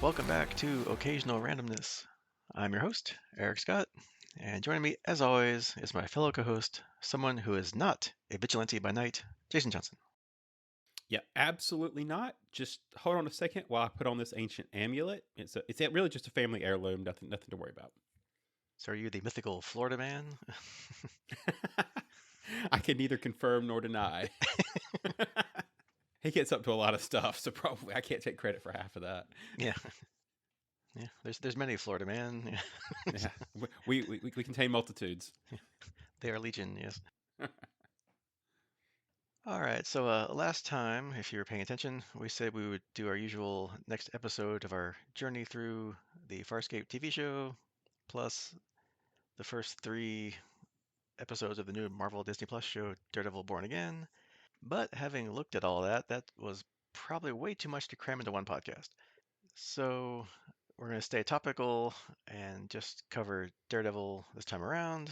Welcome back to Occasional Randomness. I'm your host, Eric Scott, and joining me, as always, is my fellow co-host, someone who is not a vigilante by night, Jason Johnson. Yeah, absolutely not. Just hold on a second while I put on this ancient amulet. It's really just a family heirloom. Nothing to worry about. So are you the mythical Florida man? I can neither confirm nor deny. He gets up to a lot of stuff, so probably I can't take credit for half of that. Yeah, yeah. There's many Florida man. Yeah, we contain multitudes. They are legion, yes. All right, so last time, if you were paying attention, we said we would do our usual next episode of our journey through the Farscape TV show, plus the first three episodes of the new Marvel Disney Plus show Daredevil Born Again. But having looked at all that, that was probably way too much to cram into one podcast. So we're going to stay topical and just cover Daredevil this time around.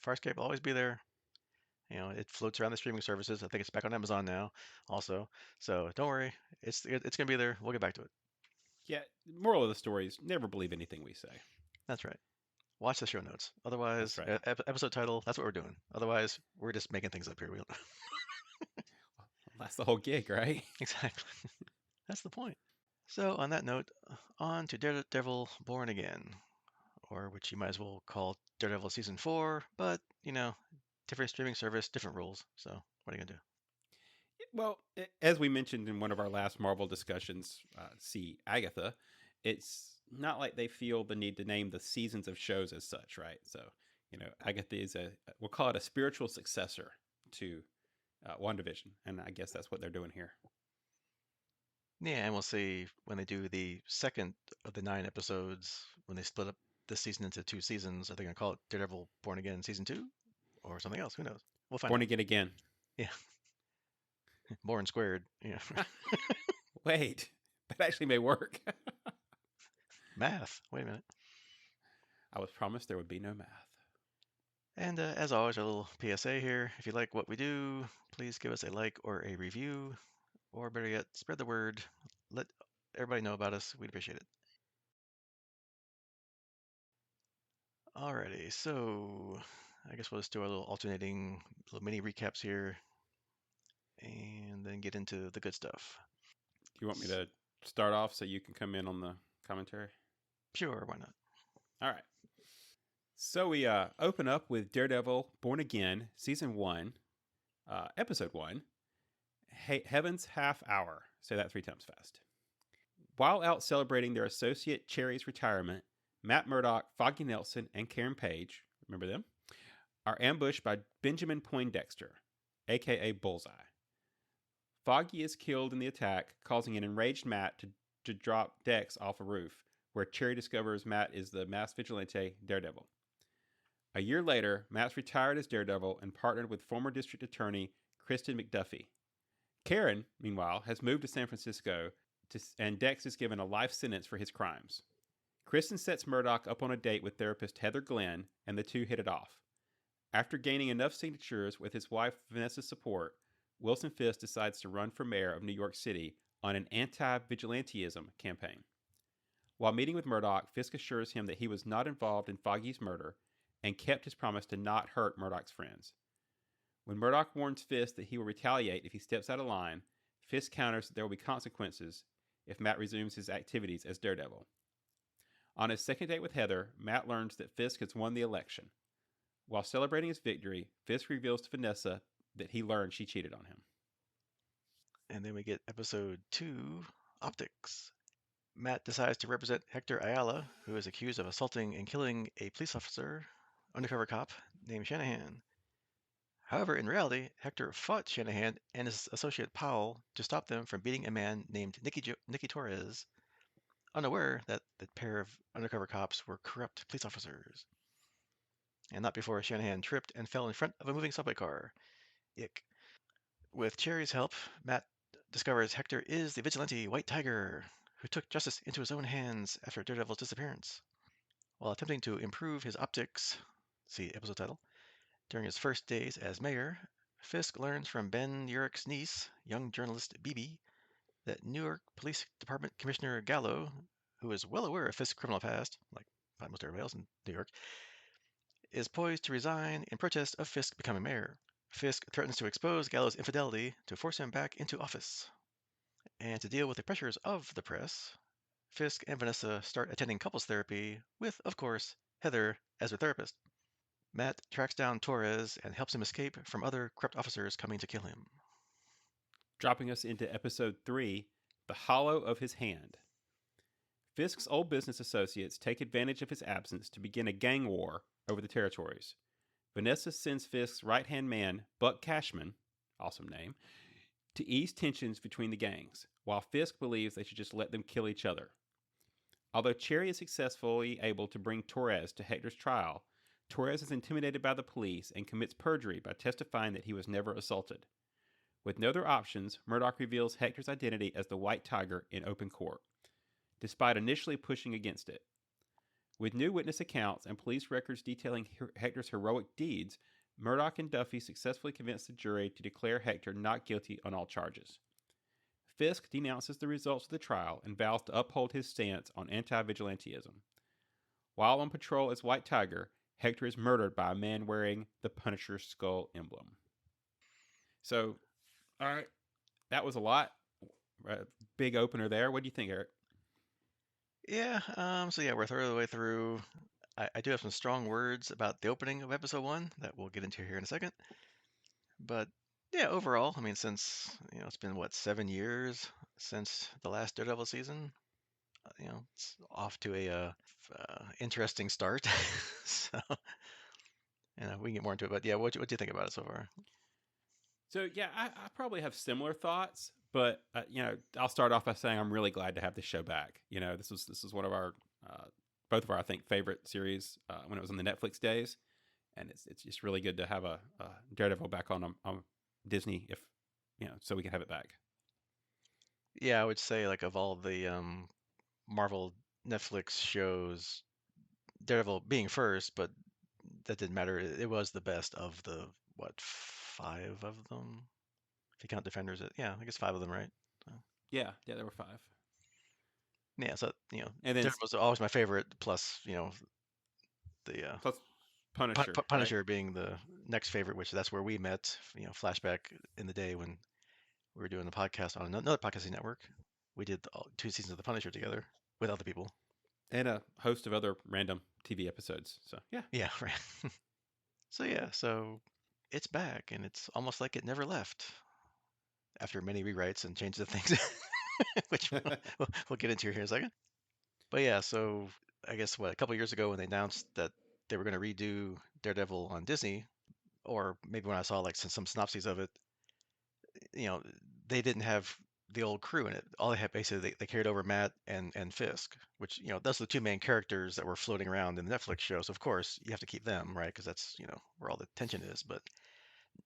Farscape will always be there. It floats around the streaming services. I think it's back on Amazon now, also. So don't worry, it's going to be there. We'll get back to it. Yeah, moral of the story is never believe anything we say. That's right. Watch the show notes. That's Otherwise, right. episode title. That's what we're doing. Otherwise, we're just making things up here. That's the whole gig, right? Exactly. That's the point. So, on that note, on to Daredevil Born Again, or which you might as well call Daredevil Season 4, but, different streaming service, different rules. So, what are you going to do? Well, as we mentioned in one of our last Marvel discussions, see Agatha, it's not like they feel the need to name the seasons of shows as such, right? So, Agatha is we'll call it a spiritual successor to WandaVision, and I guess that's what they're doing here. Yeah, and we'll see when they do the second of the 9 episodes, when they split up this season into 2 seasons, are they going to call it Daredevil Born Again Season 2 or something else? Who knows? We'll find Born out. again. Yeah, Born Squared. Yeah. Wait, that actually may work. Math. Wait a minute. I was promised there would be no math. And as always, a little PSA here. If you like what we do, please give us a like or a review, or better yet, spread the word. Let everybody know about us. We'd appreciate it. Alrighty, so I guess we'll just do our little alternating little mini recaps here and then get into the good stuff. Do you want me to start off so you can come in on the commentary? Sure, why not? All right. So we open up with Daredevil Born Again, Season 1, Episode 1, Heaven's Half Hour. Say that 3 times fast. While out celebrating their associate Cherry's retirement, Matt Murdock, Foggy Nelson, and Karen Page, remember them, are ambushed by Benjamin Poindexter, aka Bullseye. Foggy is killed in the attack, causing an enraged Matt to drop Dex off a roof, where Cherry discovers Matt is the masked vigilante Daredevil. A year later, Matt's retired as Daredevil and partnered with former District Attorney Kristen McDuffie. Karen, meanwhile, has moved to San Francisco, and Dex is given a life sentence for his crimes. Kristen sets Murdock up on a date with therapist Heather Glenn, and the two hit it off. After gaining enough signatures with his wife Vanessa's support, Wilson Fisk decides to run for mayor of New York City on an anti-vigilantism campaign. While meeting with Murdock, Fisk assures him that he was not involved in Foggy's murder and kept his promise to not hurt Murdock's friends. When Murdock warns Fisk that he will retaliate if he steps out of line, Fisk counters that there will be consequences if Matt resumes his activities as Daredevil. On his second date with Heather, Matt learns that Fisk has won the election. While celebrating his victory, Fisk reveals to Vanessa that he learned she cheated on him. And then we get episode 2, Optics. Matt decides to represent Hector Ayala, who is accused of assaulting and killing a police officer, undercover cop named Shanahan. However, in reality, Hector fought Shanahan and his associate Powell to stop them from beating a man named Nicky Torres, unaware that the pair of undercover cops were corrupt police officers. And not before Shanahan tripped and fell in front of a moving subway car. Ick. With Cherry's help, Matt discovers Hector is the vigilante White Tiger, who took justice into his own hands after Daredevil's disappearance. While attempting to improve his optics, see episode title, during his first days as mayor, Fisk learns from Ben Urich's niece, young journalist Bibi, that New York Police Department Commissioner Gallo, who is well aware of Fisk's criminal past, like most everybody else in New York, is poised to resign in protest of Fisk becoming mayor. Fisk threatens to expose Gallo's infidelity to force him back into office. And to deal with the pressures of the press, Fisk and Vanessa start attending couples therapy with, of course, Heather as their therapist. Matt tracks down Torres and helps him escape from other corrupt officers coming to kill him. Dropping us into episode 3, The Hollow of His Hand. Fisk's old business associates take advantage of his absence to begin a gang war over the territories. Vanessa sends Fisk's right hand man, Buck Cashman, awesome name, to ease tensions between the gangs, while Fisk believes they should just let them kill each other. Although Cherry is successfully able to bring Torres to Hector's trial, Torres is intimidated by the police and commits perjury by testifying that he was never assaulted. With no other options, Murdoch reveals Hector's identity as the White Tiger in open court, despite initially pushing against it. With new witness accounts and police records detailing Hector's heroic deeds, Murdoch and Duffy successfully convince the jury to declare Hector not guilty on all charges. Fisk denounces the results of the trial and vows to uphold his stance on anti-vigilantism. While on patrol as White Tiger, Hector is murdered by a man wearing the Punisher's skull emblem. So, all right, that was a lot. Big opener there. What do you think, Eric? Yeah, so yeah, we're a third of the way through. I do have some strong words about the opening of episode 1 that we'll get into here in a second. But yeah, overall, I mean, since, it's been what, 7 years since the last Daredevil season, it's off to a interesting start. So, we can get more into it. But yeah, what do you think about it so far? So yeah, I probably have similar thoughts, but I'll start off by saying I'm really glad to have this show back. This was one of our both of our I think favorite series when it was on the Netflix days, and it's just really good to have a Daredevil back on Disney if so we can have it back. Yeah, I would say like of all the Marvel Netflix shows, Daredevil being first, but that didn't matter. It was the best of the what, five of them? If you count Defenders, yeah, I guess five of them, right? So, Yeah, there were five, yeah, so and then Daredevil's always my favorite. Plus, the plus Punisher, right? Punisher being the next favorite, which that's where we met. Flashback in the day when we were doing the podcast on another podcasting network. We did all, 2 seasons of the Punisher together with other people. And a host of other random TV episodes. So yeah, Yeah, right. So yeah, so it's back, and it's almost like it never left after many rewrites and changes of things, which we'll get into here in a second. But yeah, so I guess what, a couple years ago when they announced that they were going to redo Daredevil on Disney, or maybe when I saw like some synopses of it, you know, they didn't have the old crew in it. All they had basically they carried over Matt and Fisk, which those are the two main characters that were floating around in the Netflix show. So of course you have to keep them, right? Because that's where all the tension is. But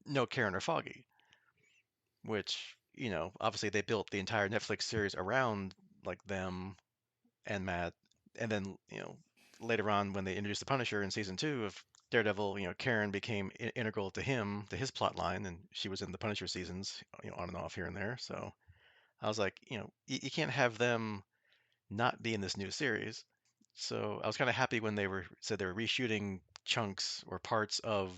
no Karen or Foggy, which obviously they built the entire Netflix series around like them and Matt, and then later on when they introduced the Punisher in season 2 of Daredevil, Karen became integral to his plot line, and she was in the Punisher seasons, on and off here and there. So I was like, you can't have them not be in this new series. So I was kind of happy when they said they were reshooting chunks or parts of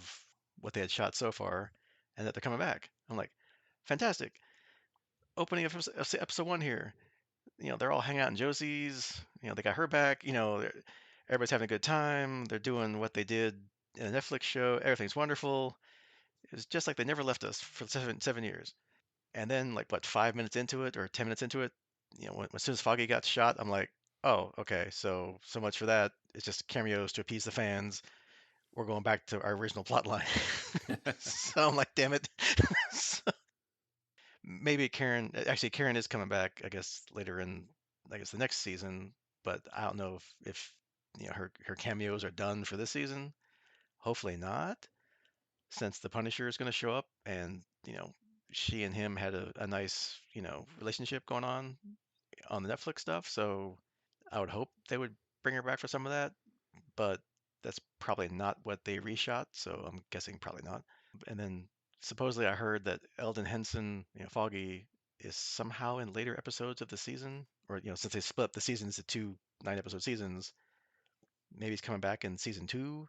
what they had shot so far, and that they're coming back. I'm like, fantastic. Opening of episode 1 here. They're all hanging out in Josie's. They got her back. Everybody's having a good time. They're doing what they did in a Netflix show. Everything's wonderful. It was just like they never left us for 7 years. And then, like, what, 5 minutes into it or 10 minutes into it, as soon as Foggy got shot, I'm like, oh, okay, so much for that. It's just cameos to appease the fans. We're going back to our original plot line. So I'm like, damn it. So maybe Karen is coming back, I guess, later in, I guess, the next season, but I don't know if her cameos are done for this season. Hopefully not, since the Punisher is going to show up, and she and him had a nice relationship going on the Netflix stuff. So I would hope they would bring her back for some of that, but that's probably not what they reshot. So I'm guessing probably not. And then supposedly I heard that Eldon Henson, Foggy, is somehow in later episodes of the season, or since they split up the seasons to two 9-episode seasons, maybe he's coming back in season 2.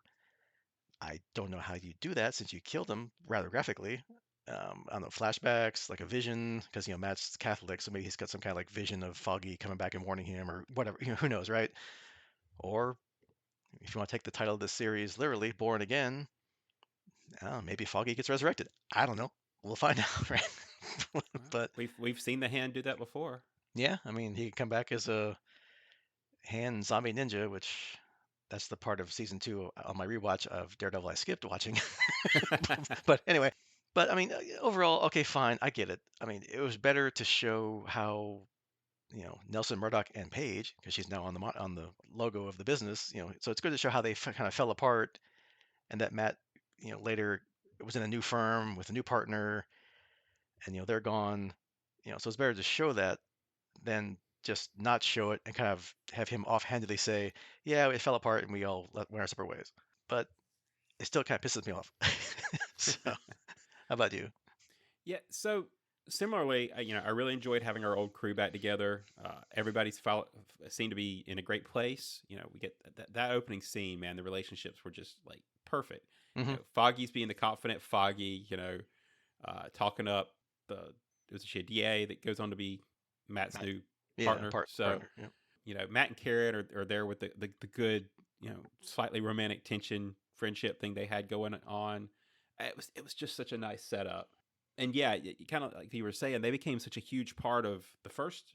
I don't know how you do that since you killed him rather graphically. I don't know, flashbacks, like a vision, because Matt's Catholic, so maybe he's got some kind of like vision of Foggy coming back and warning him, or whatever. Who knows, right? Or if you want to take the title of this series literally, Born Again, maybe Foggy gets resurrected. I don't know. We'll find out, right? Well, But we've seen the Hand do that before. yeah, I mean, he can come back as a hand zombie ninja, which that's the part of season 2 on my rewatch of Daredevil I skipped watching. But anyway, but I mean, overall, okay, fine, I get it. I mean, it was better to show how Nelson Murdoch and Paige, because she's now on on the logo of the business. So it's good to show how they kind of fell apart, and that Matt, later was in a new firm with a new partner, and they're gone. So it's better to show that than just not show it and kind of have him offhandedly say, "Yeah, it fell apart and we all went our separate ways." But it still kind of pisses me off. So, how about you? Yeah. So similarly, I really enjoyed having our old crew back together. Everybody's seemed to be in a great place. We get that opening scene, man. The relationships were just like perfect. Hmm. Foggy's being the confident Foggy. Talking up the it was a DA that goes on to be Matt's Matt, new yeah, partner. So partner. Yeah. Matt and Karen are there with the good, slightly romantic tension friendship thing they had going on. It was just such a nice setup. And yeah, kind of like you were saying, they became such a huge part of the first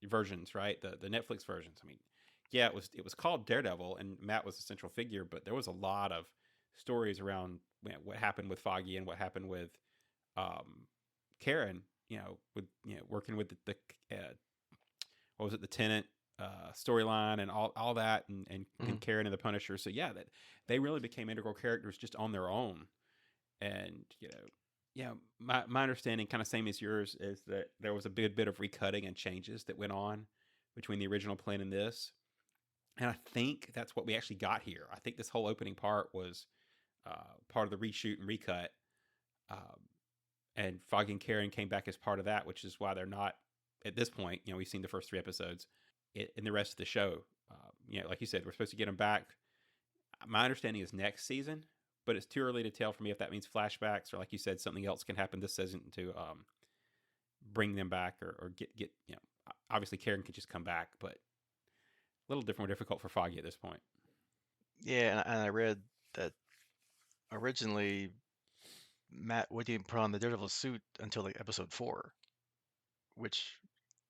versions, right? The Netflix versions. I mean, yeah, it was called Daredevil, and Matt was the central figure, but there was a lot of stories around what happened with Foggy and what happened with um, Karen. With working with the what was it, the Tenant storyline and all that, Hmm. and Karen and the Punisher. So yeah, that they really became integral characters just on their own. And yeah, my understanding, kind of same as yours, is that there was a big bit of recutting and changes that went on between the original plan and this. And I think that's what we actually got here. I think this whole opening part was part of the reshoot and recut. Um, and Foggy and Karen came back as part of that, which is why they're not at this point. We've seen the first 3 episodes in the rest of the show. Like you said, we're supposed to get them back. My understanding is next season, but it's too early to tell for me if that means flashbacks or, like you said, something else can happen this season to bring them back or get. Obviously Karen can just come back, but a little more difficult for Foggy at this point. Yeah, and I read that originally Matt wouldn't even put on the Daredevil suit until like episode 4, which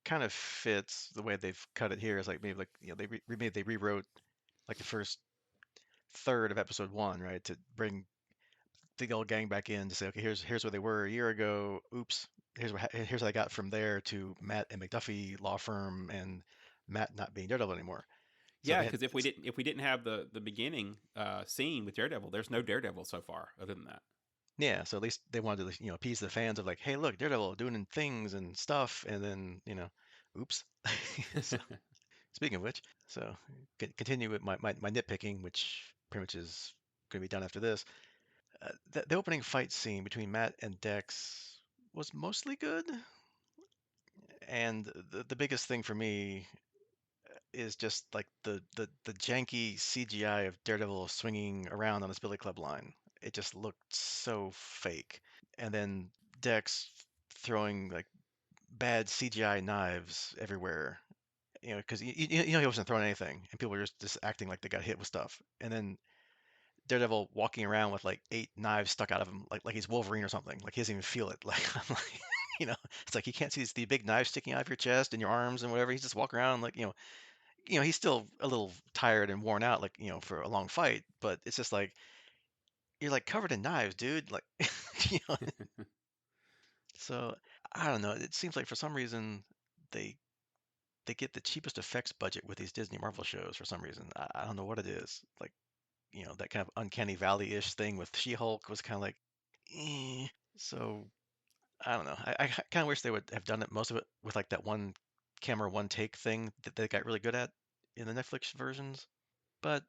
kind of fits the way they've cut it here. Is like maybe like they rewrote like the first third of episode 1, right, to bring the old gang back in to say, okay, here's where they were a year ago. Oops, here's what I got from there to Matt and McDuffie law firm and Matt not being Daredevil anymore. So Yeah, they had, because if we didn't have the beginning scene with Daredevil, there's no Daredevil so far other than that. yeah. So at least they wanted to appease the fans of like, hey, look, Daredevil doing things and stuff, and then oops. So speaking of which, so continue with my nitpicking, which pretty much is going to be done after this. The opening fight scene between Matt and Dex was mostly good, and the biggest thing for me is just like the janky CGI of Daredevil swinging around on his Billy Club line. It just looked so fake. And then Dex throwing like bad CGI knives everywhere. Because he wasn't throwing anything, and people were just acting like they got hit with stuff. And then Daredevil walking around with like 8 knives stuck out of him, like he's Wolverine or something. Like he doesn't even feel it. Like I'm like, it's like you can't see the big knives sticking out of your chest and your arms and whatever. He's just walking around like he's still a little tired and worn out, like for a long fight. But it's just like you're like covered in knives, dude. Like, you know. So I don't know. It seems like for some reason they they get the cheapest effects budget with these Disney Marvel shows for some reason. I don't know what it is. Like that kind of uncanny valley-ish thing with She-Hulk was kind of like, eh. So I don't know. I kind of wish they would have done it most of it with like that one camera, one take thing that they got really good at in the Netflix versions. But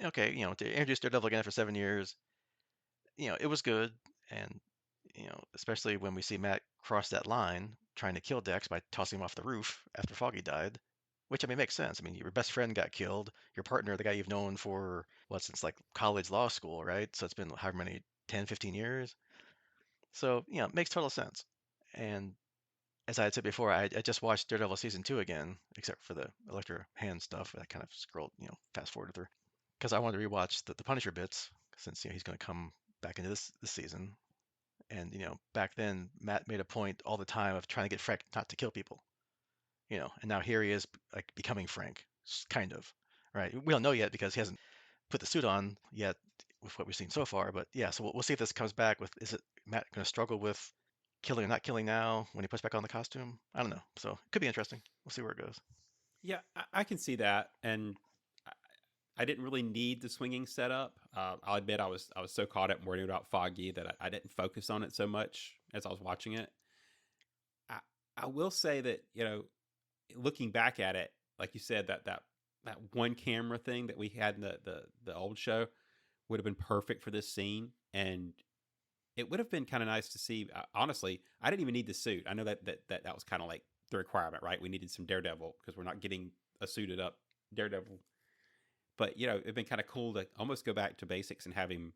okay, to introduce Daredevil again after 7 years, it was good, and especially when we see Matt cross that line. trying to kill Dex by tossing him off the roof after Foggy died, which I mean makes sense. I mean, your best friend got killed, your partner, the guy you've known for what since like college law school, right? So it's been however many 10, 15 years. So, it makes total sense. And as I had said before, I just watched Daredevil season 2 again, except for the Electra hand stuff. I kind of scrolled, fast forwarded through because I wanted to rewatch the Punisher bits since he's going to come back into this season. And back then Matt made a point all the time of trying to get Frank not to kill people. And now here he is like becoming Frank, kind of, right? We don't know yet because he hasn't put the suit on yet with what we've seen so far. But yeah, so we'll see if this comes back with is it Matt going to struggle with killing or not killing now when he puts back on the costume? I don't know. So it could be interesting. We'll see where it goes. Yeah, I can see that, and I, I didn't really need the swinging setup. I'll admit I was so caught up worrying about Foggy that I didn't focus on it so much as I was watching it. I I will say that looking back at it, like you said, that one camera thing that we had in the old show would have been perfect for this scene, and it would have been kind of nice to see. Honestly, I didn't even need the suit. I know that was kind of like the requirement, right? We needed some Daredevil because we're not getting a suited up Daredevil. But it'd been kind of cool to almost go back to basics and have him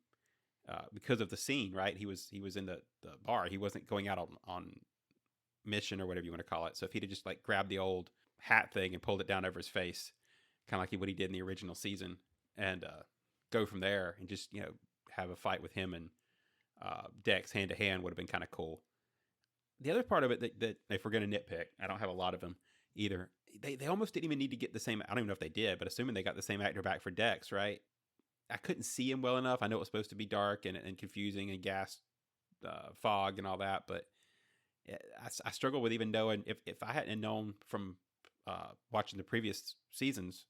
because of the scene, right? He was in the bar. He wasn't going out on mission or whatever you want to call it. So if he'd have just like grabbed the old hat thing and pulled it down over his face, kind of like what he did in the original season, and go from there and just have a fight with him and Dex hand to hand would have been kind of cool. The other part of it that if we're going to nitpick, I don't have a lot of them either. They almost didn't even need to get the same. I don't even know if they did, but assuming they got the same actor back for Dex, right? I couldn't see him well enough. I know it was supposed to be dark and confusing and gas fog and all that, but I struggle with even knowing if I hadn't known from watching the previous seasons,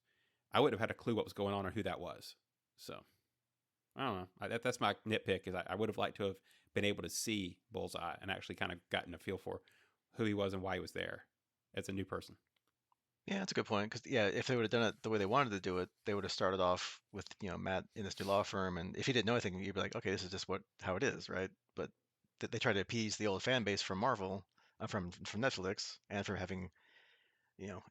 I wouldn't have had a clue what was going on or who that was. So I don't know. That's my nitpick. Is I would have liked to have been able to see Bullseye and actually kind of gotten a feel for who he was and why he was there as a new person. Yeah, that's a good point. Because yeah, if they would have done it the way they wanted to do it, they would have started off with Matt in this new law firm, and if he didn't know anything, you'd be like, okay, this is just how it is, right? But they try to appease the old fan base from Marvel, from Netflix, and from having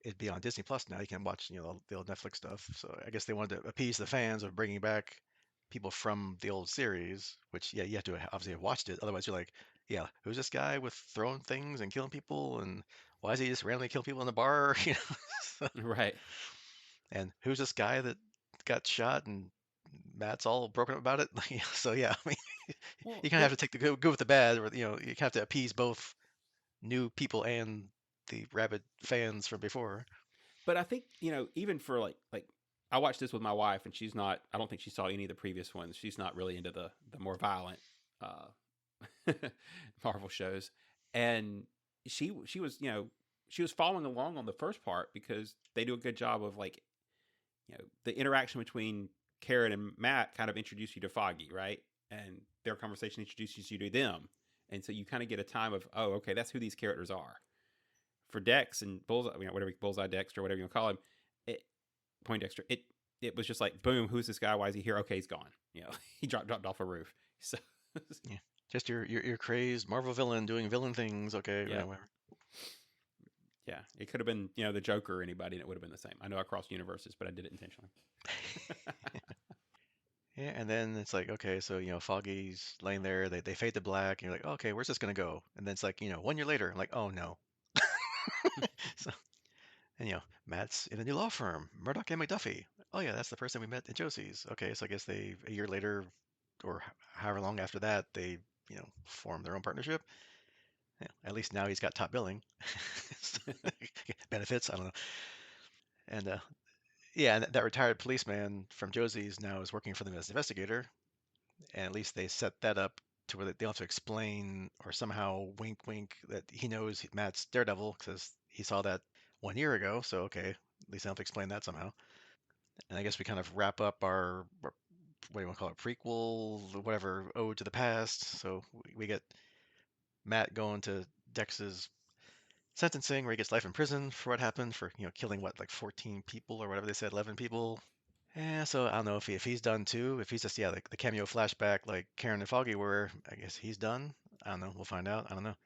it'd be on Disney Plus now. You can watch, the old Netflix stuff. So I guess they wanted to appease the fans of bringing back people from the old series, which yeah, you have to obviously have watched it. Otherwise, you're like, yeah, who's this guy with throwing things and killing people, and why is he just randomly killing people in the bar? Right. And who's this guy that got shot and Matt's all broken up about it? So yeah, I mean, Well, you kind of have to take the good with the bad, or you kind of have to appease both new people and the rabid fans from before. but I think even for like I watched this with my wife and she's not. I don't think she saw any of the previous ones. She's not really into the more violent uh, Marvel shows, and she was she was following along on the first part because they do a good job of like the interaction between Karen and Matt kind of introduce you to Foggy, right? And their conversation introduces you to them. And so you kind of get a time of, oh, okay, that's who these characters are. For Dex and Bullseye, whatever Bullseye Dexter, whatever you want to call him, it, Poindexter, it was just like, boom, who's this guy? Why is he here? Okay, he's gone. He dropped off a roof. So Yeah, just your crazed Marvel villain doing villain things. Okay, yeah, whatever. yeah, it could have been the Joker or anybody, and it would have been the same. I know I crossed universes, but I did it intentionally. Yeah, and then it's like, okay, so Foggy's laying there, they fade to black, and you're like, oh, okay, where's this gonna go? And then it's like, 1 year later, I'm like, oh no. So, and Matt's in a new law firm, Murdoch and McDuffie. Oh yeah, that's the person we met at Josie's. Okay, so I guess they a year later, or however long after that, they form their own partnership. Yeah, at least now he's got top billing. Benefits, I don't know. And yeah, and that retired policeman from Josie's now is working for them as an investigator, and at least they set that up to where they don't have to explain or somehow wink wink that he knows Matt's Daredevil because he saw that 1 year ago. So okay, at least I don't have to explain that somehow. And I guess we kind of wrap up our what do you want to call it, prequel, whatever, ode to the past. So we get Matt going to Dex's sentencing where he gets life in prison for what happened for killing what like 14 people or whatever they said, 11 people. Yeah, so I don't know if he's done too. If he's just yeah, like the cameo flashback like Karen and Foggy were, I guess he's done. I don't know. We'll find out. I don't know.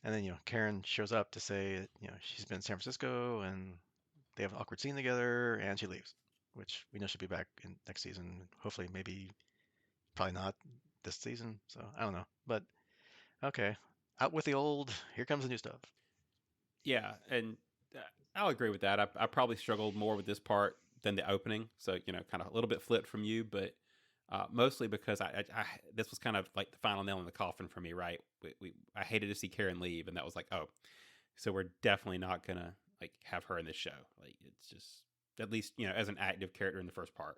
And then Karen shows up to say she's been in San Francisco and they have an awkward scene together, and she leaves, which we know she'll be back in next season. Hopefully, maybe probably not this season. So I don't know, but okay, out with the old. Here comes the new stuff. Yeah, and uh, I'll agree with that. I probably struggled more with this part than the opening, so kind of a little bit flipped from you, but mostly because I this was kind of like the final nail in the coffin for me, right? I hated to see Karen leave, and that was like, oh, so we're definitely not gonna like have her in this show. Like it's just at least as an active character in the first part.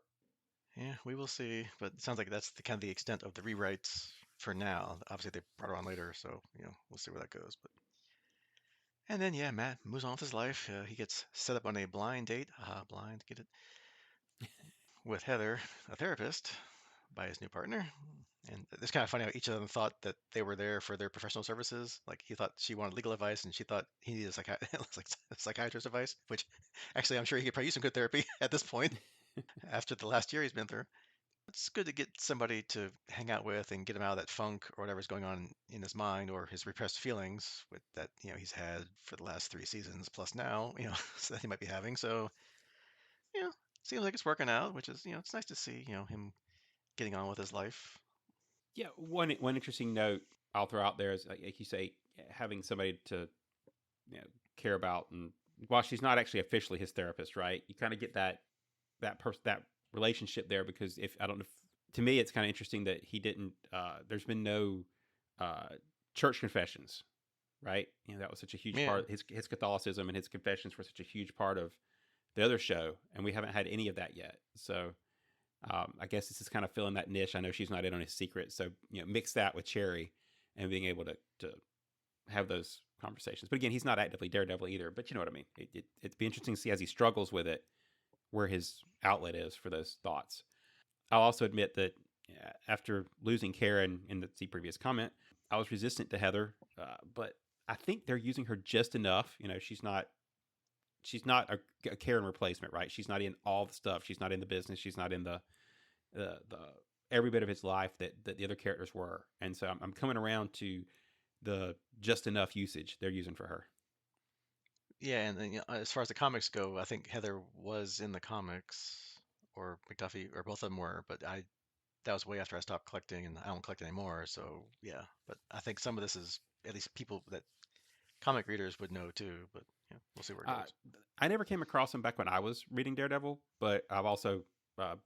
Yeah, we will see, but it sounds like that's the kind of the extent of the rewrites for now. Obviously, they brought her on later, so we'll see where that goes. But and then yeah, Matt moves on with his life. He gets set up on a blind date. Blind, get it? With Heather, a therapist, by his new partner. And it's kind of funny how each of them thought that they were there for their professional services. Like he thought she wanted legal advice, and she thought he needed like psychiatrist advice. Which, actually, I'm sure he could probably use some good therapy at this point after the last year he's been through. It's good to get somebody to hang out with and get him out of that funk or whatever's going on in his mind or his repressed feelings with that he's had for the last 3 seasons plus now so that he might be having. So you know seems like it's working out, which is it's nice to see him getting on with his life. Yeah, one interesting note I'll throw out there is like you say, having somebody to you know care about, and while she's not actually officially his therapist, right? You kind of get that relationship there because if I don't know, to me it's kind of interesting that he didn't. There's been no uh, church confessions, right? That was such a huge Yeah. part. His Catholicism and his confessions were such a huge part of the other show, and we haven't had any of that yet. So I guess this is kind of filling that niche. I know she's not in on his secret, so mix that with Cherry and being able to have those conversations. But again, he's not actively Daredevil either. But you know what I mean. It'd be interesting to see as he struggles with it, where his outlet is for those thoughts. I'll also admit that after losing Karen in the previous comment, I was resistant to Heather, but I think they're using her just enough. She's not a Karen replacement, right? She's not in all the stuff. She's not in the business. She's not in the every bit of his life that the other characters were. And so I'm coming around to the just enough usage they're using for her. Yeah, and then, as far as the comics go, I think Heather was in the comics, or McDuffie, or both of them were, but that was way after I stopped collecting, and I don't collect anymore. So yeah, but I think some of this is at least people that comic readers would know too. But we'll see where it Uh, goes. I never came across him back when I was reading Daredevil, but I've also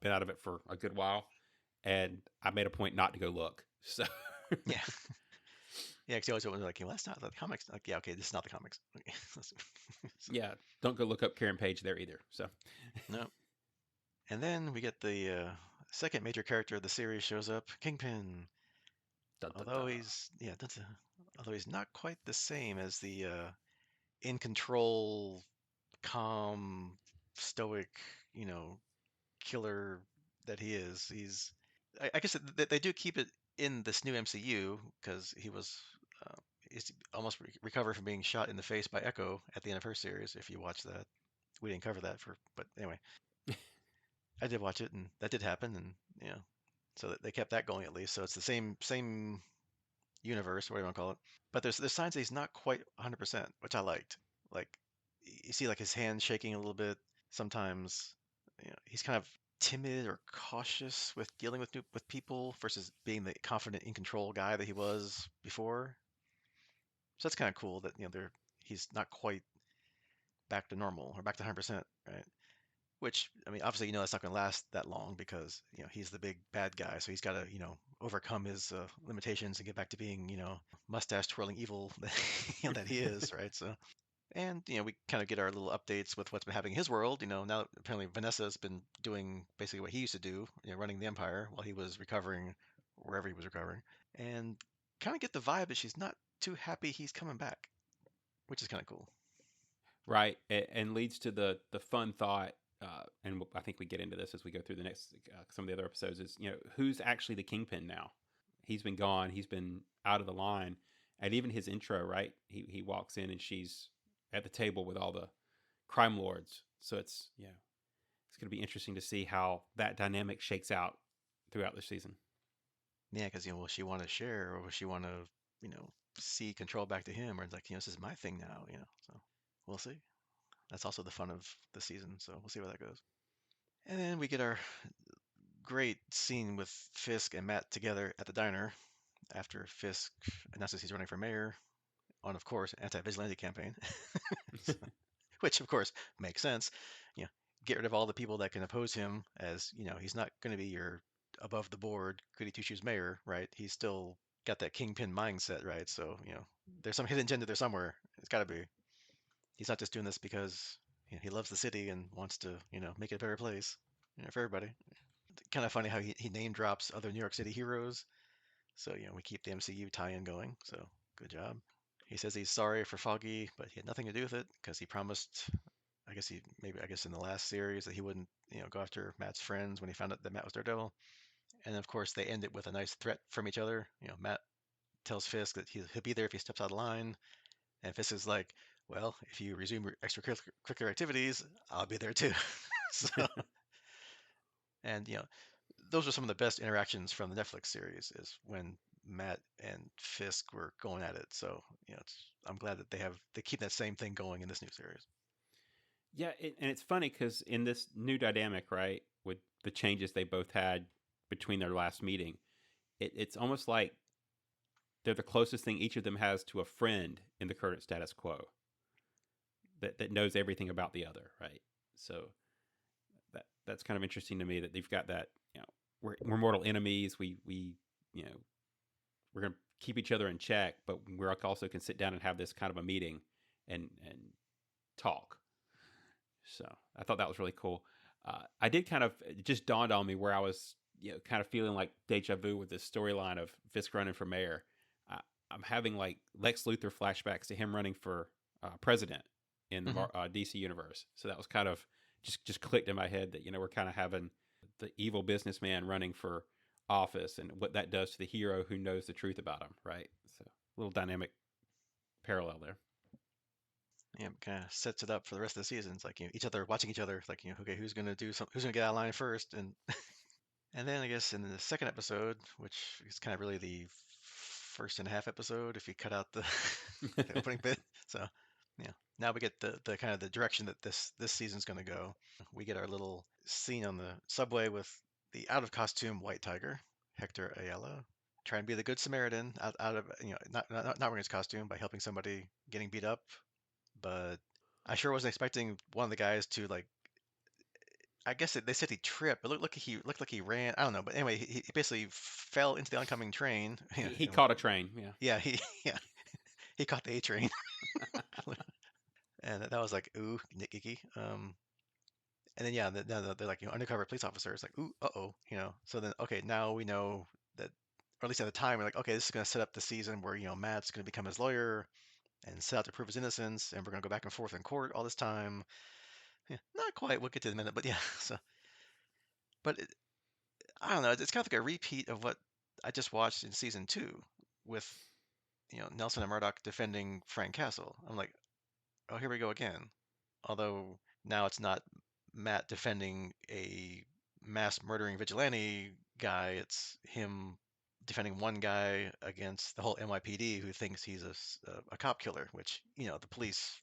been out of it for a good while, and I made a point not to go look. So Yeah, yeah, because he always was like, well, that's not the comics. Like, yeah, okay, this is not the comics. Okay. So, yeah, don't go look up Karen Page there either. So no, and then we get the second major character of the series shows up, Kingpin. dun, dun, Although dun. although he's not quite the same as the in control, calm, stoic, you know, killer that he is. I guess they do keep it in this new MCU because uh, he's almost recovered from being shot in the face by Echo at the end of her series. If you watch that, we didn't cover that but anyway, I did watch it and that did happen, and so they kept that going at least. So it's the same universe, whatever you want to call it. But there's signs that he's not quite 100%, which I liked. Like you see, like his hands shaking a little bit sometimes. He's kind of timid or cautious with dealing with people versus being the confident, in control guy that he was before. So that's kind of cool that he's not quite back to normal or back to 100%, right? Which, I mean, obviously, that's not going to last that long because, he's the big bad guy. So he's got to, overcome his limitations and get back to being, mustache twirling evil that, that he is, right? So, and, we kind of get our little updates with what's been happening in his world. Now apparently Vanessa's been doing basically what he used to do, running the empire while he was recovering wherever he was recovering. And kind of get the vibe that she's not too happy he's coming back, which is kind of cool. Right, and leads to the fun thought. And I think we get into this as we go through the next some of the other episodes. Is who's actually the Kingpin now? He's been gone. He's been out of the line, and even his intro, right? He walks in and she's at the table with all the crime lords. So it's going to be interesting to see how that dynamic shakes out throughout the season. Yeah, because will she want to share or will she want to, you know, see control back to him, or it's like, this is my thing now, So we'll see. That's also the fun of the season, so we'll see where that goes. And then we get our great scene with Fisk and Matt together at the diner after Fisk announces he's running for mayor on, of course, anti-vigilante campaign, which of course makes sense. You know, get rid of all the people that can oppose him, as he's not going to be your above the board goody two shoes mayor, right? He's still got that kingpin mindset, right? So there's some hidden agenda there somewhere. It's got to be. He's not just doing this because he loves the city and wants to make it a better place for everybody. Kind of funny how he name drops other New York City heroes. So we keep the MCU tie-in going. So good job. He says he's sorry for Foggy, but he had nothing to do with it because he promised. I guess in the last series that he wouldn't go after Matt's friends when he found out that Matt was Daredevil. And of course they end it with a nice threat from each other. Matt tells Fisk that he'll be there if he steps out of line, and Fisk is like, "Well, if you resume your extracurricular activities, I'll be there too." So, and those are some of the best interactions from the Netflix series is when Matt and Fisk were going at it. So, I'm glad that they keep that same thing going in this new series. Yeah, and it's funny because in this new dynamic, right, with the changes they both had between their last meeting, it's almost like they're the closest thing each of them has to a friend in the current status quo that knows everything about the other, right? So that's kind of interesting to me that they've got that. We're mortal enemies. We you know we're gonna keep each other in check, but we also can sit down and have this kind of a meeting and talk. So I thought that was really cool. I did kind of it just dawned on me where I was kind of feeling like deja vu with this storyline of Fisk running for mayor. I, I'm having like Lex Luthor flashbacks to him running for president in the Hmm. DC universe. So that was kind of just clicked in my head that we're kind of having the evil businessman running for office and what that does to the hero who knows the truth about him, right? So a little dynamic parallel there. Yeah, kind of sets it up for the rest of the season. It's like each other watching each other. Like okay, who's gonna do some? Who's gonna get out of line first? And then I guess in the second episode, which is kind of really the first and a half episode, if you cut out the the opening bit. So yeah, now we get the kind of the direction that this season's going to go. We get our little scene on the subway with the out of costume white tiger, Hector Ayala, trying to be the good Samaritan out of not wearing his costume by helping somebody getting beat up. But I sure wasn't expecting one of the guys to like. I guess they said he tripped, but looked like he ran. I don't know, but anyway, he basically fell into the oncoming train. He caught a train, yeah. Yeah, yeah he caught the A train, and that was like ooh nitpicky. And then yeah, they're like undercover police officers, like ooh uh-oh, So then okay, now we know that, or at least at the time we're like okay, this is gonna set up the season where Matt's gonna become his lawyer and set out to prove his innocence, and we're gonna go back and forth in court all this time. Yeah, not quite. We'll get to it in a minute, but yeah. So, but I don't know. It's kind of like a repeat of what I just watched in season two with Nelson and Murdoch defending Frank Castle. I'm like, oh, here we go again. Although now it's not Matt defending a mass murdering vigilante guy. It's him defending one guy against the whole NYPD who thinks he's a cop killer, which the police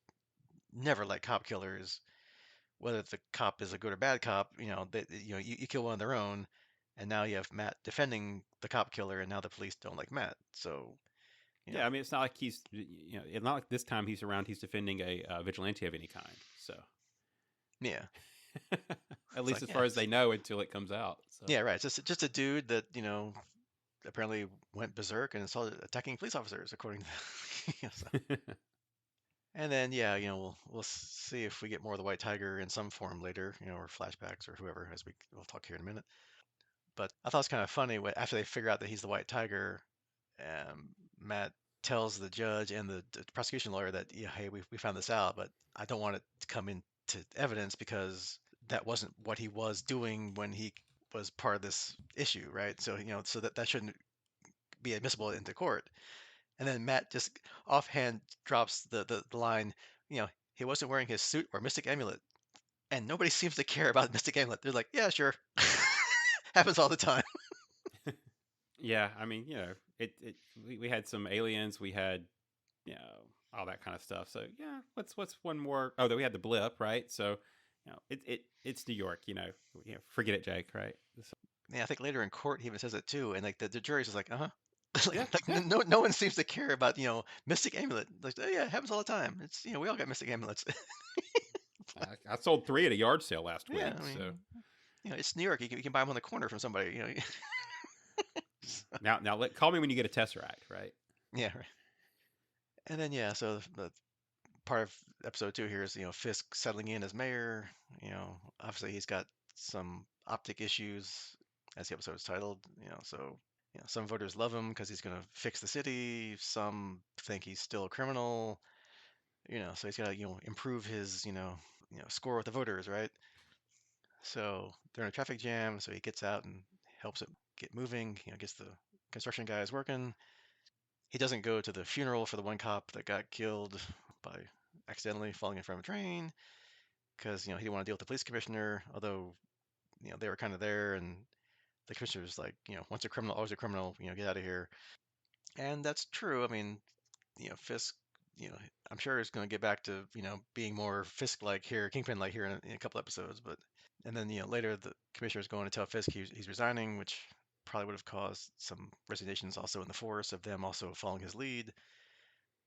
never like cop killers, whether the cop is a good or bad cop. You kill one of their own, and now you have Matt defending the cop killer, and now the police don't like Matt. So you know, Yeah, I mean, it's not like it's not like this time he's around, he's defending a vigilante of any kind. So, yeah, at it's least like as far as they know until it comes out. So, yeah, right. It's just a dude that apparently went berserk and started attacking police officers, according to. So. And then yeah, we'll see if we get more of the White Tiger in some form later, or flashbacks or whoever, as we'll talk here in a minute. But I thought it's kind of funny after they figure out that he's the White Tiger, Matt tells the judge and the prosecution lawyer that yeah, hey, we found this out, but I don't want it to come into evidence because that wasn't what he was doing when he was part of this issue, right? So so that shouldn't be admissible into court. And then Matt just offhand drops the line, he wasn't wearing his suit or mystic amulet, and nobody seems to care about mystic amulet. They're like, yeah, sure, happens all the time. yeah, I mean, We had some aliens. We had all that kind of stuff. So yeah, what's one more? Oh, we had the blip, right? So it's New York. Forget it, Jake. Right? So, Yeah, I think later in court he even says it too, and like the jury's just like, uh huh. yeah, Like yeah. no one seems to care about mystic amulet. Like, oh yeah, it happens all the time. It's we all got mystic amulets. I sold three at a yard sale last Yeah, week. I So mean, it's New York. You can buy them on the corner from somebody. now call me when you get a tesseract, right? Yeah, right. And then yeah, so the part of episode two here is Fisk settling in as mayor. Obviously he's got some optic issues, as the episode is titled. So some voters love him because he's going to fix the city. Some think he's still a criminal. So he's got to improve his score with the voters, right? So they're in a traffic jam, so he gets out and helps it get moving. Gets the construction guys working. He doesn't go to the funeral for the one cop that got killed by accidentally falling in front of a train because he didn't want to deal with the police commissioner. Although they were kind of there, and the commissioner's like, once a criminal, always a criminal. Get out of here. And that's true. I mean, Fisk. I'm sure is going to get back to being more Fisk-like here, Kingpin-like here in a couple episodes. But and then later the commissioner's going to tell Fisk he's resigning, which probably would have caused some resignations also in the force of them also following his lead.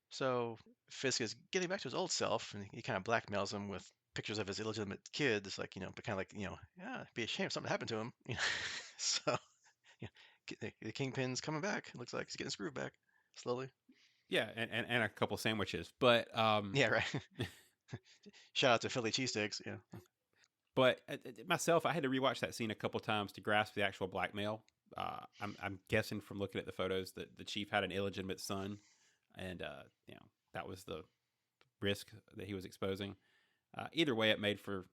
So Fisk is getting back to his old self, and he kind of blackmails him with pictures of his illegitimate kids, like but kind of like yeah, it'd be a shame if something happened to him. So yeah, the Kingpin's coming back. It looks like he's getting screwed back slowly. Yeah, and a couple sandwiches, but Yeah, right. Shout out to Philly cheesesteaks. Yeah, myself, I had to rewatch that scene a couple times to grasp the actual blackmail. I'm guessing from looking at the photos that the chief had an illegitimate son, and that was the risk that he was exposing. Either way, it made for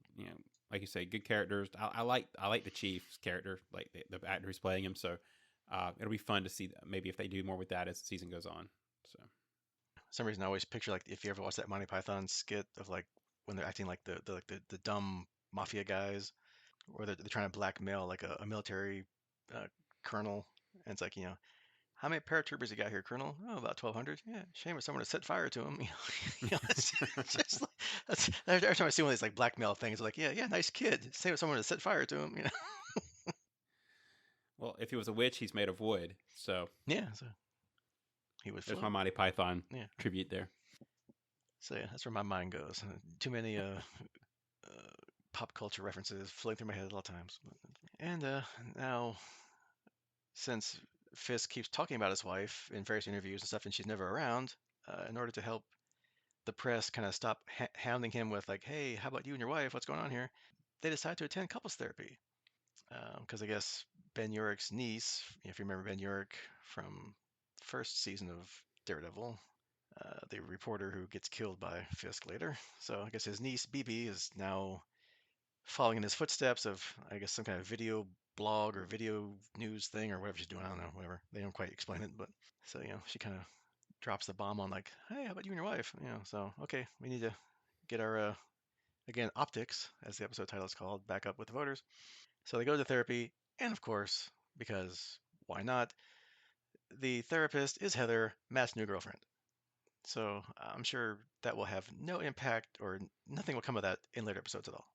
like you say, good characters. I like the chief's character, like the actor who's playing him. So it'll be fun to see maybe if they do more with that as the season goes on. So for some reason I always picture like if you ever watch that Monty Python skit of like when they're acting like the dumb mafia guys, or they're trying to blackmail like a military uh, colonel, and it's like how many paratroopers you got here, Colonel? Oh, about 1,200. Yeah, shame if someone to set fire to them. It's just like, every time I see one of these like blackmail things, like, yeah, yeah, nice kid. Same if someone to set fire to him. well, if he was a witch, he's made of wood. So Yeah, so he would there's my float. Monty Python Yeah, tribute there. so yeah, that's where my mind goes. Too many pop culture references floating through my head at all times. And now, since Fisk keeps talking about his wife in various interviews and stuff, and she's never around, in order to help the press kind of stop hounding him with like, "Hey, how about you and your wife? What's going on here?" They decide to attend couples therapy because I guess Ben Urich's niece, if you remember Ben Urich from first season of Daredevil, the reporter who gets killed by Fisk later. So I guess his niece BB is now following in his footsteps of I guess some kind of video blog or video news thing or whatever she's doing. I don't know, whatever. They don't quite explain it, but so she kind of drops the bomb on like, "Hey, how about you and your wife?" So okay, we need to get our again optics, as the episode title is called, back up with the voters. So they go to therapy, and of course, because why not? The therapist is Heather, Matt's new girlfriend. So I'm sure that will have no impact or nothing will come of that in later episodes at all.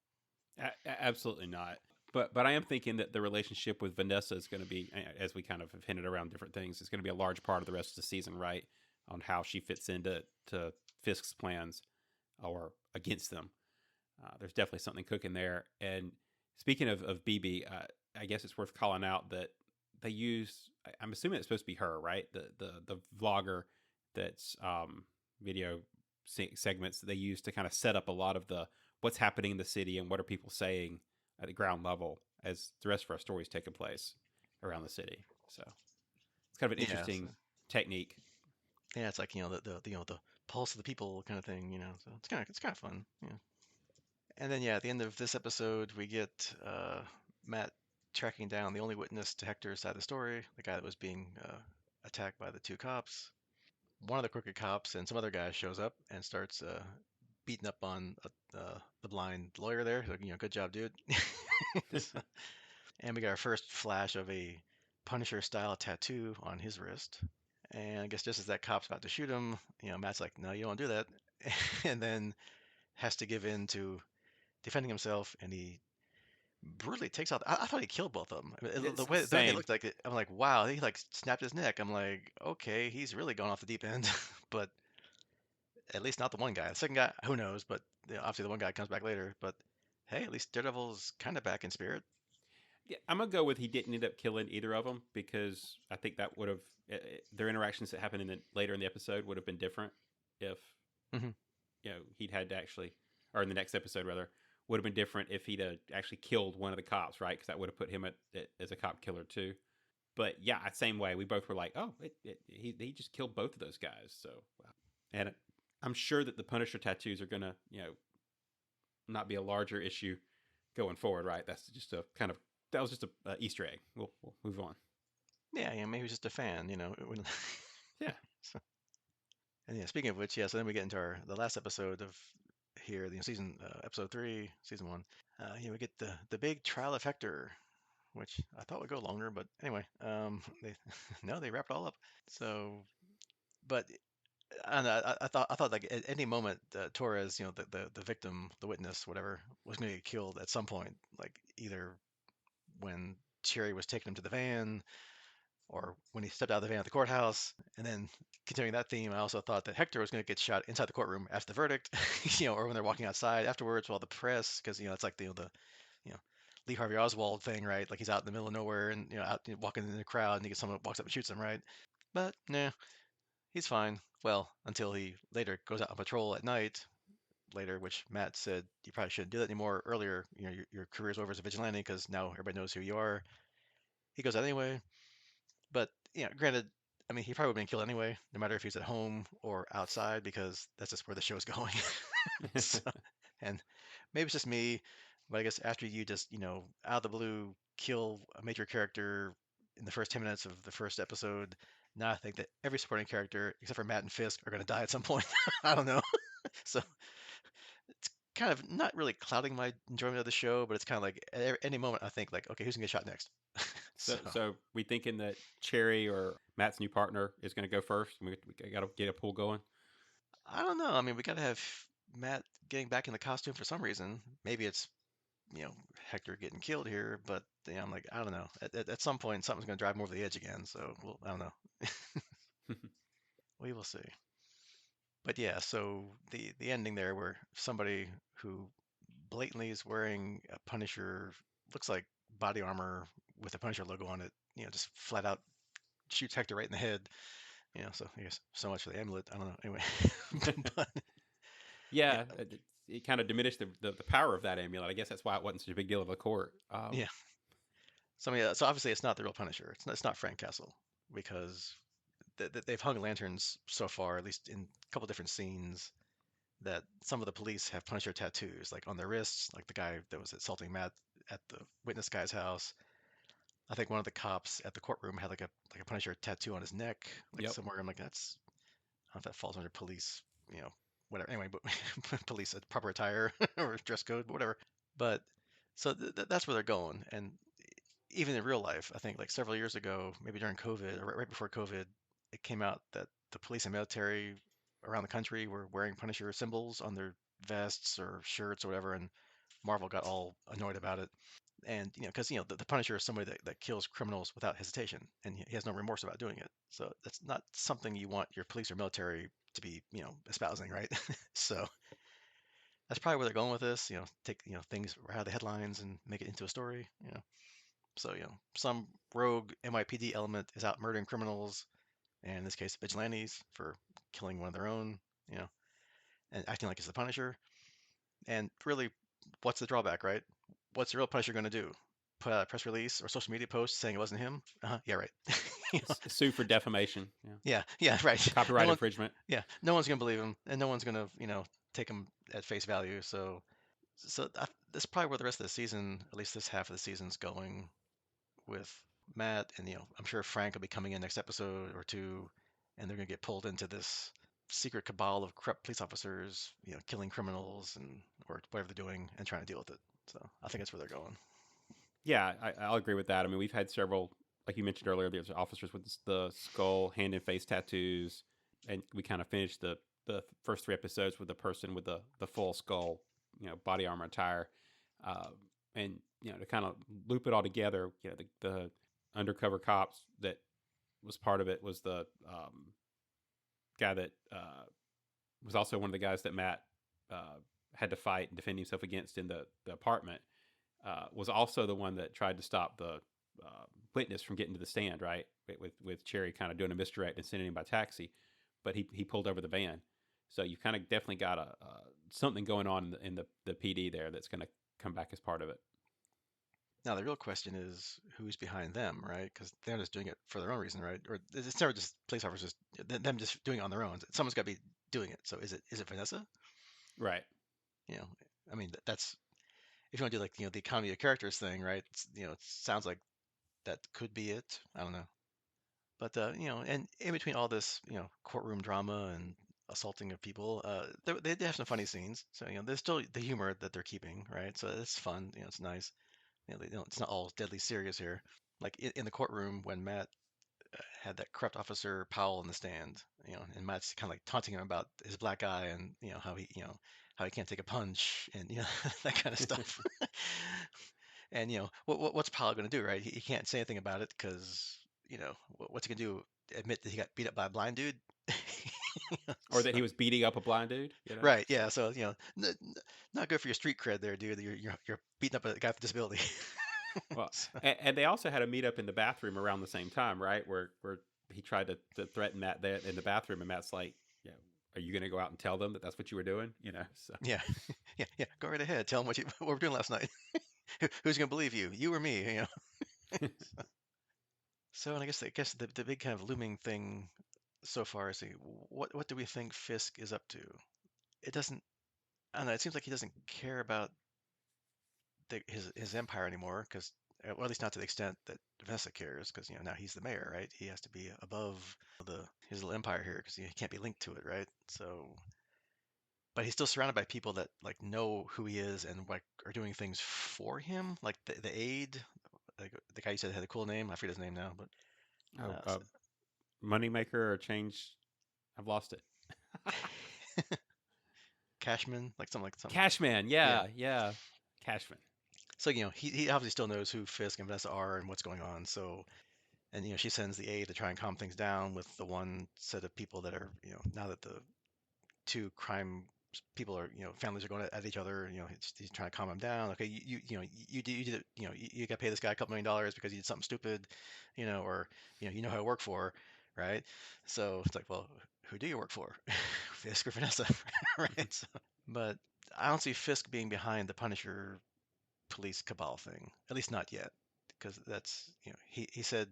Absolutely not. But I am thinking that the relationship with Vanessa is going to be, as we kind of have hinted around different things, is going to be a large part of the rest of the season, right? On how she fits into Fisk's plans or against them. There's definitely something cooking there. And speaking of BB, I guess it's worth calling out that they use. I'm assuming it's supposed to be her, right? The vlogger that's video segments that they use to kind of set up a lot of the what's happening in the city and what are people saying at the ground level as the rest of our stories taking place around the city. So it's kind of an Yeah, so, interesting technique. yeah, it's like the pulse of the people kind of thing. So it's kind of fun. Yeah. And then yeah, at the end of this episode, we get Matt tracking down the only witness to Hector's side of the story, the guy that was being attacked by the two cops. One of the crooked cops and some other guy shows up and starts beating up on the blind lawyer there. Like, good job, dude. So- and we got our first flash of a Punisher style tattoo on his wrist. And I guess just as that cop's about to shoot him, Matt's like, "No, you don't do that," and then has to give in to defending himself, and he brutally takes out. I thought he killed both of them. I mean, It's the way they same. looked like it, I'm like, wow, he like snapped his neck. I'm like, okay, he's really gone off the deep end, but at least not the one guy. The second guy, who knows? But obviously the one guy comes back later. But hey, at least Daredevil's kind of back in spirit. Yeah, I'm gonna go with he didn't end up killing either of them because I think that would have their interactions that happened later in the episode would have been different if Hmm. he'd had to actually, or in the next episode rather, would have been different if he'd actually killed one of the cops, right? Because that would have put him as a cop killer too. But yeah, same way. We both were like, oh, he just killed both of those guys. So, and I'm sure that the Punisher tattoos are gonna not be a larger issue going forward, right? That's just a kind of that was just a Easter egg. We'll move on. Yeah, maybe he's just a fan. Yeah. So, and yeah, speaking of which, yeah. So then we get into the last episode of here, season episode 3, season 1. We get the big trial of Hector, which I thought would go longer, but anyway, they no, they wrapped it all up. So, but I don't know, I thought like at any moment Torres, the victim, the witness, whatever, was going to get killed at some point, like either when Cherry was taking him to the van, or when he stepped out of the van at the courthouse. And then continuing that theme, I also thought that Hector was going to get shot inside the courtroom after the verdict, or when they're walking outside afterwards while the press, because it's like the you know Lee Harvey Oswald thing, right? Like he's out in the middle of nowhere and out walking in the crowd, and he gets someone walks up and shoots him, right? But nah, he's fine. Well, until he later goes out on patrol at night later, which Matt said you probably shouldn't do that anymore earlier. Your career's over as a vigilante because now everybody knows who you are. He goes out anyway, but granted, I mean, he probably would have been killed anyway, no matter if he's at home or outside, because that's just where the show's going. So, and maybe it's just me, but I guess after you just, out of the blue, kill a major character in the first 10 minutes of the first episode, now I think that every supporting character, except for Matt and Fisk, are going to die at some point. I don't know. So it's kind of not really clouding my enjoyment of the show, but it's kind of like at any moment I think like, okay, who's gonna get shot next? So So so we thinking that Cherry or Matt's new partner is going to go first. We got to get a pool going. I don't know. I mean, we got to have Matt getting back in the costume for some reason. Maybe it's Hector getting killed here, but I'm like, I don't know. At some point, something's gonna drive him over the edge again. So I don't know. We will see. But yeah, so the ending there, where somebody who blatantly is wearing a Punisher, looks like body armor with a Punisher logo on it, just flat out shoots Hector right in the head. So I guess so much for the amulet. I don't know. Anyway, but yeah, Yeah, it kind of diminished the power of that amulet. I guess that's why it wasn't such a big deal of the court. yeah. So yeah, so obviously it's not the real Punisher. It's not Frank Castle, because they've hung lanterns so far, at least in a couple different scenes, that some of the police have Punisher tattoos, like on their wrists, like the guy that was assaulting Matt at the witness guy's house. I think one of the cops at the courtroom had like a Punisher tattoo on his neck, like Yep. somewhere. I'm like, that's I don't know if that falls under police, whatever. Anyway, but police proper attire or dress code, but whatever. But so that's where they're going, and even in real life, I think like several years ago, maybe during COVID or right before COVID, it came out that the police and military around the country were wearing Punisher symbols on their vests or shirts or whatever, and Marvel got all annoyed about it. And because the Punisher is somebody that kills criminals without hesitation, and he has no remorse about doing it. So that's not something you want your police or military to be espousing, right? So that's probably where they're going with this. Take things out of the headlines and make it into a story. So, some rogue NYPD element is out murdering criminals, and in this case, vigilantes for killing one of their own, you know, and acting like it's the Punisher. And really, what's the drawback, right? What's the real Punisher going to do? Put out a press release or social media post saying it wasn't him? Yeah, right. You know, Sue for defamation. Yeah. yeah, right. No Copyright one, infringement. yeah, no one's going to believe him, and no one's going to, take him at face value. So that's probably where the rest of the season, at least this half of the season's going, with Matt, and I'm sure Frank will be coming in next episode or two, and they're gonna get pulled into this secret cabal of corrupt police officers, killing criminals and or whatever they're doing and trying to deal with it. So I think that's where they're going. Yeah, I'll agree with that. I mean, we've had several. like you mentioned earlier, there's officers with the skull, hand and face tattoos, and we kind of finished the first 3 episodes with the person with the full skull, body armor attire, uh, and to kind of loop it all together, the undercover cops that was part of it was the guy that was also one of the guys that Matt uh, had to fight and defend himself against in the apartment. Was also the one that tried to stop the uh, witness from getting to the stand, right? With Cherry kind of doing a misdirect and sending him by taxi, but he pulled over the van. So you kind of definitely got a something going on in the PD there that's going to come back as part of it. Now the real question is who's behind them, right? Because they're just doing it for their own reason, right? Or it's never just police officers, them just doing it on their own. Someone's got to be doing it. So is it Vanessa? Right. You know, I mean that's if you want to do like the economy of characters thing, right? It sounds like that could be it. I don't know, but and in between all this, courtroom drama and assaulting of people, they have some funny scenes. So there's still the humor that they're keeping, right? So it's fun. It's nice. It's not all deadly serious here. Like in the courtroom when Matt had that corrupt officer Powell in the stand, and Matt's kind of like taunting him about his black eye and how he can't take a punch and that kind of stuff. And what's Powell going to do, right? He can't say anything about it because what's he going to do? Admit that he got beat up by a blind dude? Or that So, he was beating up a blind dude. right, yeah. So not good for your street cred there, dude. You're beating up a guy with a disability. Well, So, and they also had a meetup in the bathroom around the same time, right? Where he tried to threaten Matt there in the bathroom, and Matt's like, "Yeah, are you going to go out and tell them that that's what you were doing?" So yeah, yeah. Go right ahead. Tell him what we're doing last night. Who's gonna believe you? You or me? So, and I guess the big kind of looming thing so far is what do we think Fisk is up to? It doesn't. I don't know. It seems like he doesn't care about his empire anymore, because well, at least not to the extent that Vanessa cares, because now he's the mayor, right? He has to be above the his little empire here, because he can't be linked to it, right? So, but he's still surrounded by people that like know who he is and like are doing things for him, like the aide, like the guy you said had a cool name. I forget his name now, but oh, uh, moneymaker or change? I've lost it. Cashman, like something like something. Cashman, Yeah. yeah, Cashman. So he obviously still knows who Fisk and Vanessa are and what's going on. So and she sends the aide to try and calm things down with the one set of people that are now that the two crime people are families are going at each other. He's trying to calm them down. Okay, you did it. You got to pay this guy $2 million because he did something stupid, or you know how to work for, right? So it's like, well, who do you work for, Fisk or Vanessa, right? So, but I don't see Fisk being behind the Punisher police cabal thing, at least not yet, because that's he said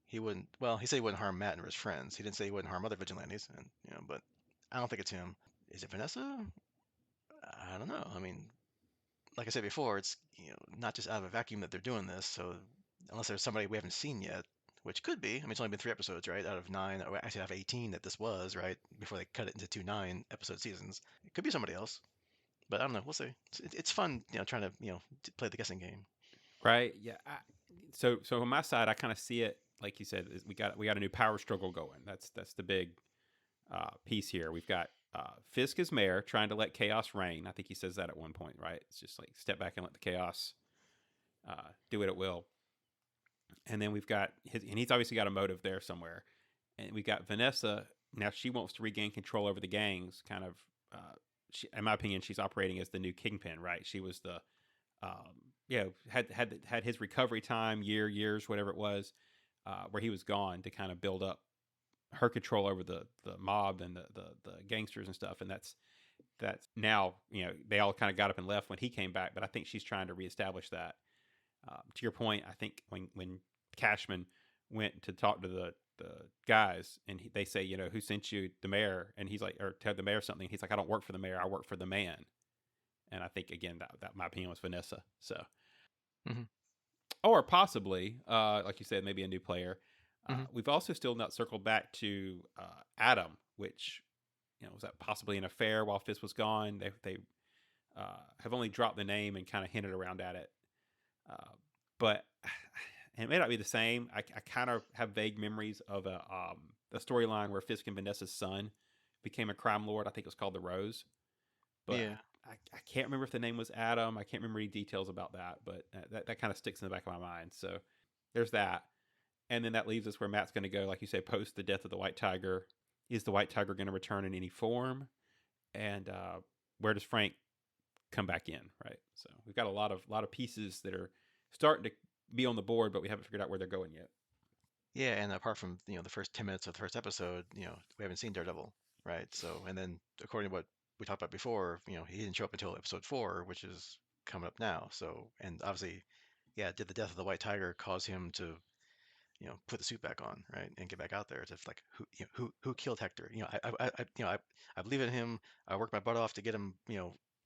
he wouldn't. Well, he said he wouldn't harm Matt and his friends. He didn't say he wouldn't harm other vigilantes, and but I don't think it's him. Is it Vanessa? I don't know. I mean, like I said before, it's not just out of a vacuum that they're doing this. So unless there's somebody we haven't seen yet, which could be. I mean, it's only been 3 episodes, right? Out of nine, or actually out of 18 that this was, right? Before they cut it into two 9 episode seasons, it could be somebody else. But I don't know. We'll see. It's fun, trying to to play the guessing game. Right? Yeah. So on my side, I kind of see it like you said. We got a new power struggle going. That's the big piece here. We've got Fisk as mayor trying to let chaos reign. I think he says that at one point, right? It's just like step back and let the chaos do what it will. And then we've got and he's obviously got a motive there somewhere. And we got Vanessa. Now she wants to regain control over the gangs. Kind of, in my opinion, she's operating as the new kingpin, right? She was the had his recovery time, years, whatever it was, where he was gone to kind of build up her control over the mob and the gangsters and stuff. And that's now they all kind of got up and left when he came back. But I think she's trying to reestablish that. To your point, I think when Cashman went to talk to the guys and they say, who sent you, the mayor, and he's like, or tell the mayor something. He's like, I don't work for the mayor, I work for the man. And I think again that my opinion was Vanessa. So, Hmm. or possibly, like you said, maybe a new player. Hmm. We've also still not circled back to Adam, which was that possibly an affair while Fisk was gone. They have only dropped the name and kind of hinted around at it. But and it may not be the same. I kind of have vague memories of a storyline where Fisk and Vanessa's son became a crime lord. I think it was called The Rose, but Yeah. I can't remember if the name was Adam. I can't remember any details about that, but that kind of sticks in the back of my mind. So there's that. And then that leaves us where Matt's going to go, like you say, post the death of the White Tiger. Is the White Tiger going to return in any form? And where does Frank come back in? Right. So we've got a lot of pieces that are starting to be on the board, but we haven't figured out where they're going yet. Yeah, and apart from, the first 10 minutes of the first episode, we haven't seen Daredevil, right? So, and then according to what we talked about before, he didn't show up until episode 4, which is coming up now. So, and obviously, yeah, did the death of the White Tiger cause him to, put the suit back on, right, and get back out there? It's like who killed Hector? I believe in him. I worked my butt off to get him,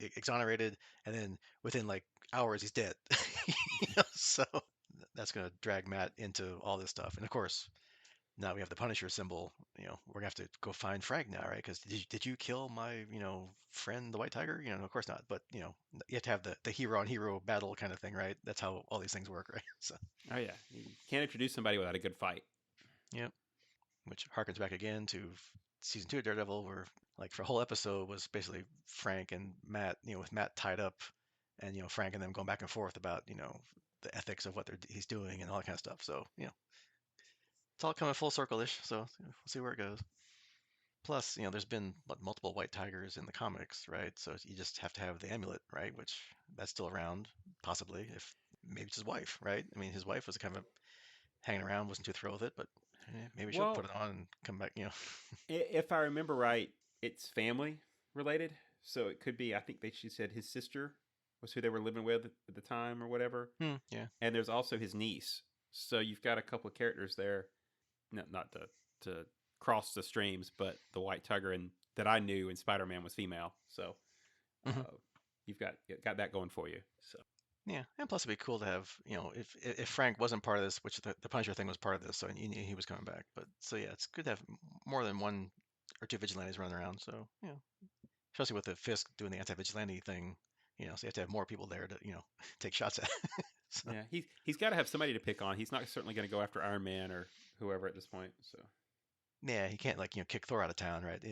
exonerated, and then within like hours he's dead. So that's gonna drag Matt into all this stuff, and of course now we have the Punisher symbol. We're gonna have to go find Frank now, right? Because did you kill my, friend, the White Tiger? Of course not. But you have to have the hero on hero battle kind of thing, right? That's how all these things work, right? So, Oh yeah, you can't introduce somebody without a good fight. yeah, which harkens back again to season 2 of Daredevil, where like for a whole episode was basically Frank and Matt, with Matt tied up, and Frank and them going back and forth about the ethics of what he's doing and all that kind of stuff. So it's all coming full circle-ish. So we'll see where it goes. Plus, there's been multiple white tigers in the comics, right? So you just have to have the amulet, right? Which that's still around, possibly, if maybe it's his wife, right? I mean, his wife was kind of hanging around, wasn't too thrilled with it, but maybe she'll put Well, it on and come back. if I remember right, it's family related, so it could be. I think she said his sister was who they were living with at the time or whatever, Yeah. and there's also his niece. So you've got a couple of characters there. Not to cross the streams, but the White Tiger and that I knew in Spider-Man was female. So Hmm. uh, you've got that going for you. So Yeah, and plus it'd be cool to have, if Frank wasn't part of this, which the Punisher thing was part of this, so he was coming back. But so yeah, it's good to have more than one or two vigilantes running around. So especially with the Fisk doing the anti-vigilante thing, so you have to have more people there to take shots at. So yeah, he's got to have somebody to pick on. He's not certainly going to go after Iron Man or whoever at this point. So yeah, he can't like kick Thor out of town, right?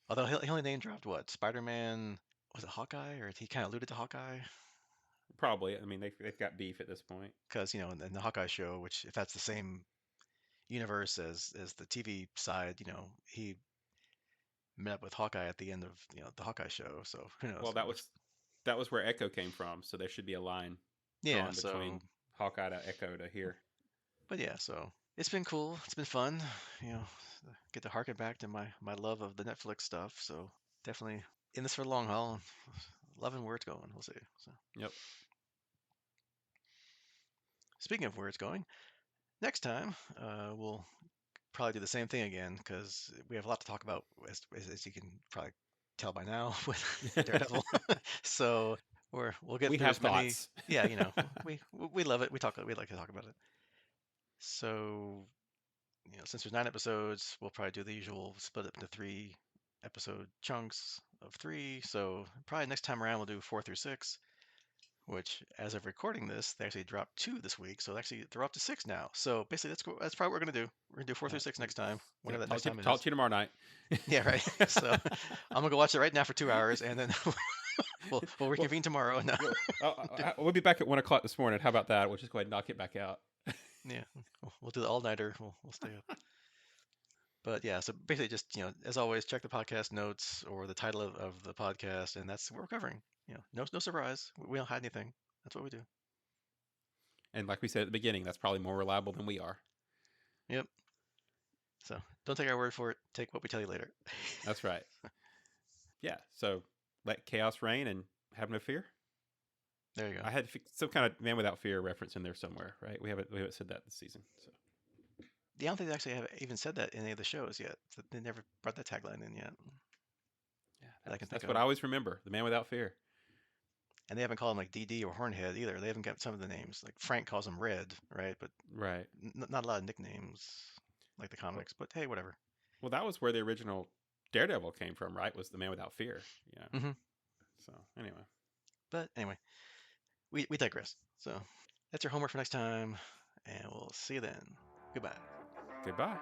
Although he only name dropped what, Spider-Man, was it Hawkeye, or he kind of alluded to Hawkeye? probably. I mean, they've got beef at this point. Because in the Hawkeye show, which if that's the same universe as the TV side, he met up with Hawkeye at the end of the Hawkeye show. So who knows? Well, that was where Echo came from. So there should be a line Yeah. drawn So, between Hawkeye to Echo to here. but yeah. So it's been cool. It's been fun. You know, get to harken back to my love of the Netflix stuff. So definitely in this for the long haul. Loving where it's going. We'll see. So Yep. speaking of where it's going, next time we'll probably do the same thing again because we have a lot to talk about as you can probably tell by now with Daredevil. So we'll get We through have as many. thoughts. Yeah, we love it. We like to talk about it. So since there's 9 episodes, we'll probably do the usual split up into 3 episode chunks of 3. So probably next time around we'll do 4 through 6. Which, as of recording this, they actually dropped 2 this week, so actually they're up to 6 now. So basically, that's probably what we're gonna do. We're gonna do 4 through 6 next time, Yeah, whenever that talk next to you, time it talk is. to you tomorrow night. Yeah, right. So I'm gonna go watch it right now for 2 hours, and then we'll well, reconvene tomorrow. No, we'll be back at 1 o'clock this morning. How about that? We'll just go ahead and knock it back out. yeah, we'll do the all nighter. We'll stay up. But yeah, so basically, just as always, check the podcast notes or the title of the podcast, and that's what we're covering. No surprise. We don't hide anything. That's what we do. And like we said at the beginning, that's probably more reliable than we are. Yep. So don't take our word for it. Take what we tell you later. That's right. Yeah. So let chaos reign and have no fear. There you go. I had some kind of Man Without Fear reference in there somewhere, right? We haven't said that this season. So Yeah, I don't think they actually have even said that in any of the shows yet. So they never brought that tagline in yet yeah, that I can think that's what of. I always remember. The Man Without Fear. And they haven't called him like DD or Hornhead either. They haven't got some of the names. Like Frank calls him Red, right? But Right. not a lot of nicknames like the Well, comics. But hey, whatever. well, that was where the original Daredevil came from, right? Was the Man Without Fear. Yeah. Hmm. So anyway, But anyway, we digress. So that's your homework for next time, and we'll see you then. Goodbye. Goodbye.